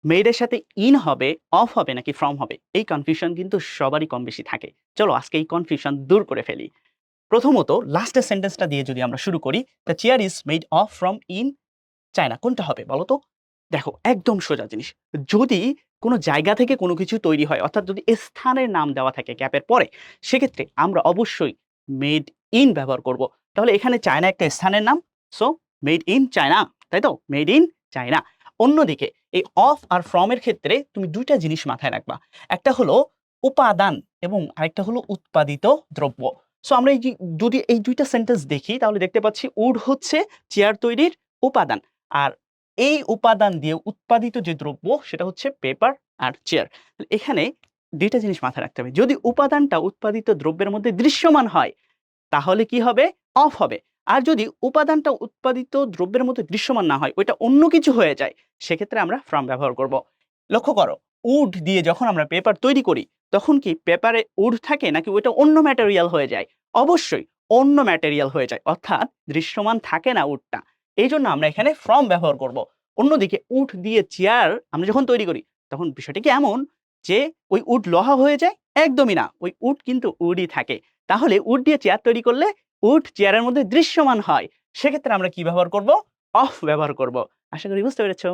মেইডের সাথে ইন হবে, অফ হবে নাকি ফ্রম হবে, এই কনফিউশন কিন্তু সবারই কম বেশি থাকে। চলো আজকে এই কনফিউশন দূর করে ফেলি। প্রথমত লাস্টের সেন্টেন্সটা দিয়ে যদি আমরা শুরু করি, the chair is made of from in China, কোনটা হবে বলো তো? দেখো একদম সোজা জিনিস। যদি কোনো জায়গা থেকে কোনো কিছু তৈরি হয়, অর্থাৎ যদি স্থানের নাম দেওয়া থাকে গ্যাপের পরে, সেক্ষেত্রে আমরা অবশ্যই মেড ইন ব্যবহার করব। তাহলে এখানে চায়না একটা স্থানের নাম, সো মেড ইন চায়না, তাই তো? Made in China. অন্যদিকে এই অফ আর ফ্রম এর ক্ষেত্রে তুমি দুইটা জিনিস মাথায় রাখবা। একটা হলো উপাদান এবং আরেকটা হলো উৎপাদিত দ্রব্য। সো আমরা যদি এই দুইটা সেন্টেন্স দেখি তাহলে দেখতে পাচ্ছি উড হচ্ছে চেয়ার তৈরির উপাদান, আর এই উপাদান দিয়ে উৎপাদিত যে দ্রব্য সেটা হচ্ছে পেপার আর চেয়ার। এখানে দুইটা জিনিস মাথায় রাখতে হবে। যদি উপাদানটা উৎপাদিত দ্রব্যের মধ্যে দৃশ্যমান হয় তাহলে কি হবে? অফ হবে। আর যদি উপাদানটা উৎপাদিত দ্রব্যের মধ্যে দৃশ্যমান না হয়, ওইটা অন্য কিছু হয়ে যায়, সেক্ষেত্রে আমরা ফ্রম ব্যবহার করব। লক্ষ্য করো, উড দিয়ে যখন আমরা পেপার তৈরি করি তখন কি পেপারে উড থাকে নাকি ওইটা অন্য ম্যাটেরিয়াল হয়ে যায়? অবশ্যই অন্য ম্যাটেরিয়াল হয়ে যায়, অর্থাৎ দৃশ্যমান থাকে না উডটা। এই জন্য আমরা এখানে ফ্রম ব্যবহার করব। অন্যদিকে উড দিয়ে চেয়ার আমরা যখন তৈরি করি তখন বিষয়টা কি এমন যে ওই উড লোহা হয়ে যায়? একদমই না, ওই উড কিন্তু উডই থাকে। তাহলে উড দিয়ে চেয়ার তৈরি করলে উড চেয়ারের মধ্যে দৃশ্যমান হয়, সেক্ষেত্রে আমরা কি ব্যবহার করব? অফ ব্যবহার করব। আশা করি বুঝতে পেরেছো।